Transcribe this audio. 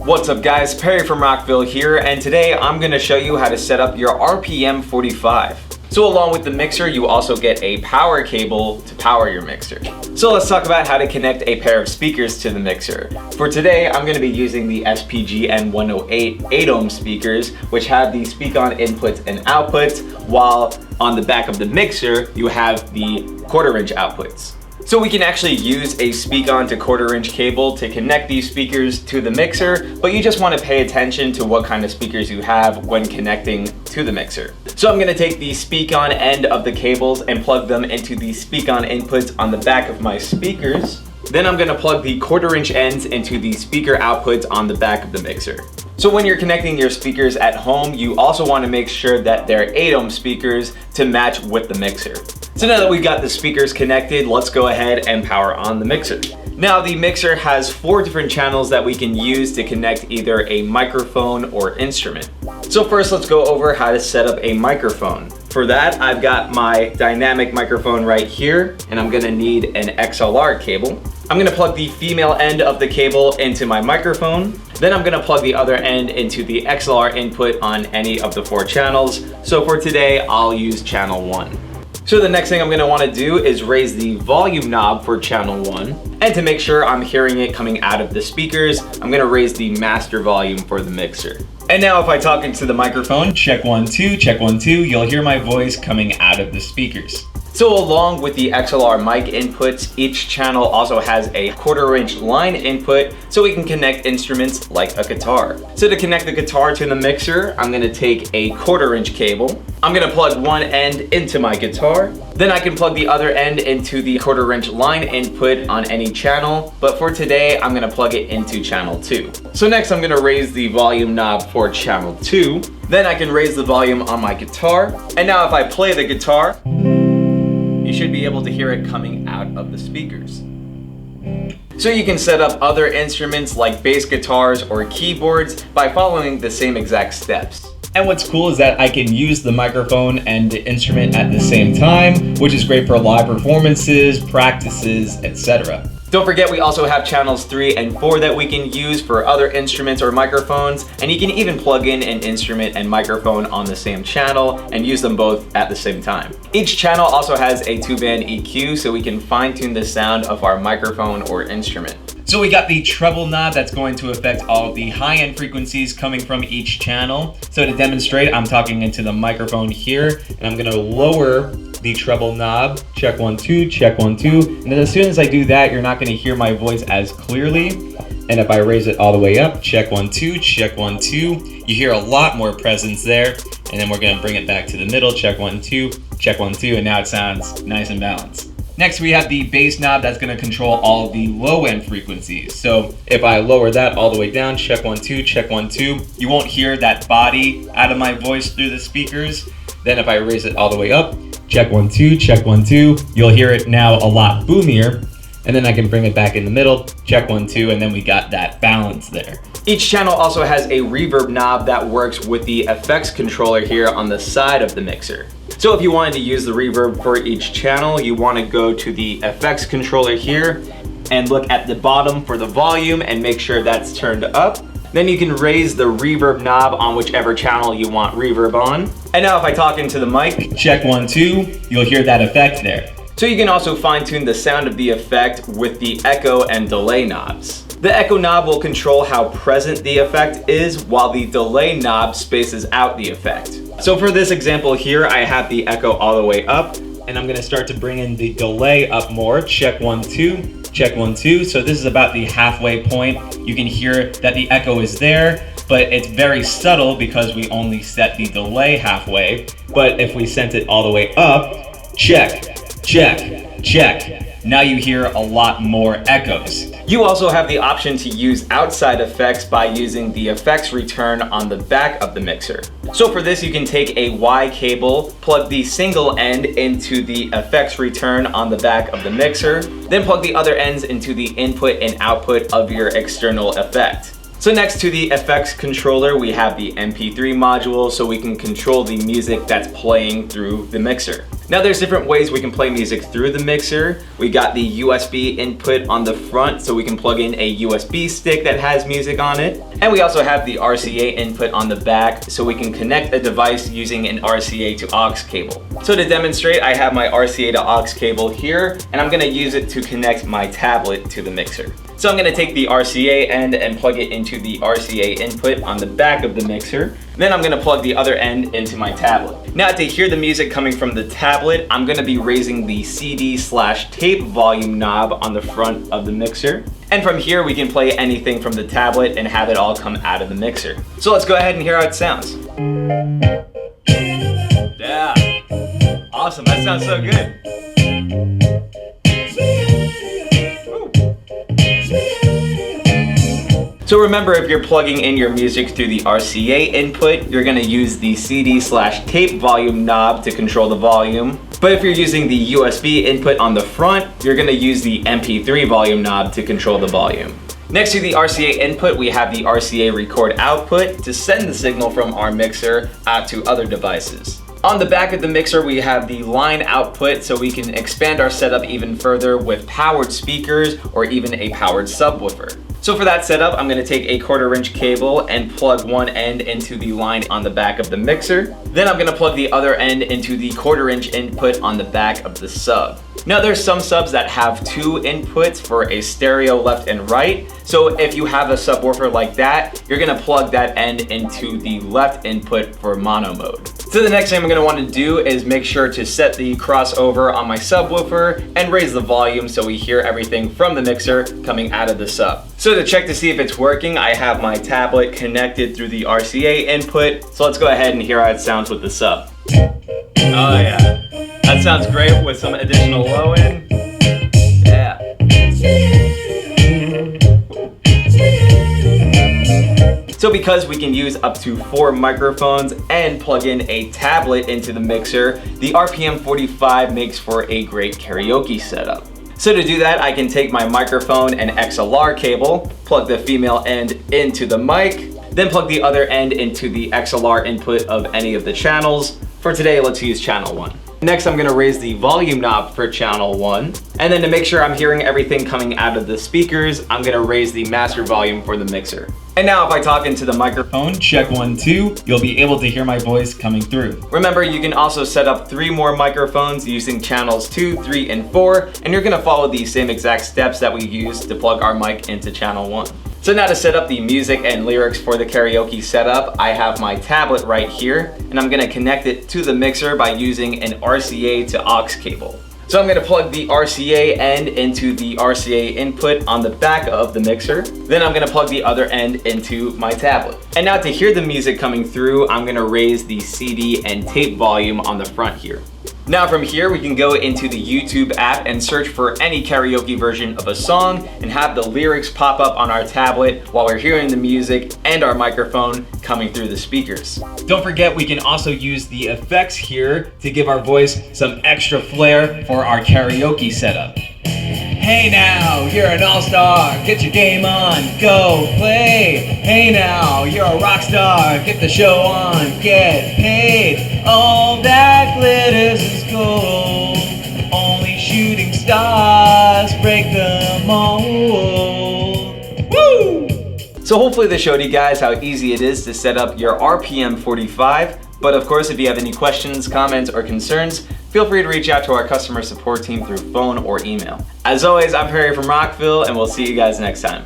What's up guys, Perry from Rockville here, and today I'm going to show you how to set up your RPM45. So along with the mixer, you also get a power cable to power your mixer. So let's talk about how to connect a pair of speakers to the mixer. For today, I'm going to be using the SPGN 108 8-ohm speakers, which have the speak-on inputs and outputs, while on the back of the mixer, you have the 1/4 inch outputs. So we can actually use a speak-on to 1/4 inch cable to connect these speakers to the mixer, but you just want to pay attention to what kind of speakers you have when connecting to the mixer. So I'm going to take the speak-on end of the cables and plug them into the speak-on inputs on the back of my speakers. Then I'm going to plug the 1/4 inch ends into the speaker outputs on the back of the mixer. So when you're connecting your speakers at home, you also want to make sure that they're 8-ohm speakers to match with the mixer. So now that we've got the speakers connected, let's go ahead and power on the mixer. Now the mixer has 4 different channels that we can use to connect either a microphone or instrument. So first let's go over how to set up a microphone. For that, I've got my dynamic microphone right here, and I'm gonna need an XLR cable. I'm gonna plug the female end of the cable into my microphone. Then I'm gonna plug the other end into the XLR input on any of the 4 channels. So for today, I'll use channel 1. So the next thing I'm gonna wanna do is raise the volume knob for channel 1. And to make sure I'm hearing it coming out of the speakers, I'm gonna raise the master volume for the mixer. And now if I talk into the microphone, check 1 2, check 1 2, you'll hear my voice coming out of the speakers. So along with the XLR mic inputs, each channel also has a 1/4 inch line input so we can connect instruments like a guitar. So to connect the guitar to the mixer, I'm gonna take a 1/4 inch cable. I'm gonna plug one end into my guitar. Then I can plug the other end into the 1/4 inch line input on any channel, but for today, I'm gonna plug it into channel 2. So next I'm gonna raise the volume knob for channel 2. Then I can raise the volume on my guitar. And now if I play the guitar, you should be able to hear it coming out of the speakers. So you can set up other instruments like bass guitars or keyboards by following the same exact steps. And what's cool is that I can use the microphone and the instrument at the same time, which is great for live performances, practices, etc. Don't forget we also have channels 3 and 4 that we can use for other instruments or microphones, and you can even plug in an instrument and microphone on the same channel and use them both at the same time. Each channel also has a 2-band EQ so we can fine-tune the sound of our microphone or instrument. So we got the treble knob that's going to affect all the high-end frequencies coming from each channel. So to demonstrate, I'm talking into the microphone here, and I'm gonna lower the treble knob, check 1 2, check 1 2, and then as soon as I do that, you're not gonna hear my voice as clearly. And if I raise it all the way up, check 1 2, check 1 2, you hear a lot more presence there. And then we're gonna bring it back to the middle, check 1 2, check 1 2, and now it sounds nice and balanced. Next, we have the bass knob that's gonna control all the low-end frequencies. So if I lower that all the way down, check 1 2, check 1 2, you won't hear that body out of my voice through the speakers. Then if I raise it all the way up, check 1 2, check 1 2, you'll hear it now a lot boomier. And then I can bring it back in the middle, check 1 2, and then we got that balance there. Each channel also has a reverb knob that works with the effects controller here on the side of the mixer. So if you wanted to use the reverb for each channel, you want to go to the effects controller here and look at the bottom for the volume and make sure that's turned up. Then you can raise the reverb knob on whichever channel you want reverb on. And now if I talk into the mic, check 1 2, you'll hear that effect there. So you can also fine-tune the sound of the effect with the echo and delay knobs. The echo knob will control how present the effect is, while the delay knob spaces out the effect. So for this example here, I have the echo all the way up, and I'm gonna start to bring in the delay up more. Check 1 2, check 1 2. So this is about the halfway point. You can hear that the echo is there, but it's very subtle because we only set the delay halfway. But if we sent it all the way up, check, check, check. Now you hear a lot more echoes. You also have the option to use outside effects by using the effects return on the back of the mixer. So for this, you can take a Y cable, plug the single end into the effects return on the back of the mixer, then plug the other ends into the input and output of your external effect. So next to the effects controller, we have the MP3 module so we can control the music that's playing through the mixer. Now there's different ways we can play music through the mixer. We got the USB input on the front so we can plug in a USB stick that has music on it. And we also have the RCA input on the back so we can connect a device using an RCA to aux cable. So to demonstrate, I have my RCA to aux cable here, and I'm gonna use it to connect my tablet to the mixer. So I'm gonna take the RCA end and plug it into the RCA input on the back of the mixer. Then I'm gonna plug the other end into my tablet. Now to hear the music coming from the tablet, I'm gonna be raising the CD/tape volume knob on the front of the mixer. And from here, we can play anything from the tablet and have it all come out of the mixer. So let's go ahead and hear how it sounds. Yeah, awesome, that sounds so good. So remember, if you're plugging in your music through the RCA input, you're gonna use the CD/tape volume knob to control the volume. But if you're using the USB input on the front, you're gonna use the MP3 volume knob to control the volume. Next to the RCA input, we have the RCA record output to send the signal from our mixer out to other devices. On the back of the mixer, we have the line output so we can expand our setup even further with powered speakers or even a powered subwoofer. So for that setup, I'm gonna take a 1/4" cable and plug one end into the line on the back of the mixer. Then I'm gonna plug the other end into the 1/4" input on the back of the sub. Now there's some subs that have 2 inputs for a stereo left and right. So if you have a subwoofer like that, you're gonna plug that end into the left input for mono mode. So the next thing I'm gonna wanna do is make sure to set the crossover on my subwoofer and raise the volume so we hear everything from the mixer coming out of the sub. So to check to see if it's working, I have my tablet connected through the RCA input. So let's go ahead and hear how it sounds with the sub. Oh yeah, that sounds great with some additional low end. Yeah. So because we can use up to 4 microphones and plug in a tablet into the mixer, the RPM45 makes for a great karaoke setup. So to do that, I can take my microphone and XLR cable, plug the female end into the mic, then plug the other end into the XLR input of any of the channels. For today, let's use channel 1. Next, I'm gonna raise the volume knob for channel 1. And then to make sure I'm hearing everything coming out of the speakers, I'm gonna raise the master volume for the mixer. And now if I talk into the microphone, check 1, 2, you'll be able to hear my voice coming through. Remember, you can also set up 3 more microphones using channels 2, 3, and 4, and you're gonna follow the same exact steps that we used to plug our mic into channel 1. So now to set up the music and lyrics for the karaoke setup, I have my tablet right here, and I'm gonna connect it to the mixer by using an RCA to aux cable. So I'm gonna plug the RCA end into the RCA input on the back of the mixer. Then I'm gonna plug the other end into my tablet. And now to hear the music coming through, I'm gonna raise the CD and tape volume on the front here. Now from here, we can go into the YouTube app and search for any karaoke version of a song and have the lyrics pop up on our tablet while we're hearing the music and our microphone coming through the speakers. Don't forget, we can also use the effects here to give our voice some extra flair for our karaoke setup. Hey now, you're an all-star, get your game on, go play. Hey now, you're a rock star, get the show on, get paid. All that glitters is gold, only shooting stars break the mold. Woo! So hopefully this showed you guys how easy it is to set up your RPM45. But of course, if you have any questions, comments, or concerns, feel free to reach out to our customer support team through phone or email. As always, I'm Perry from Rockville, and we'll see you guys next time.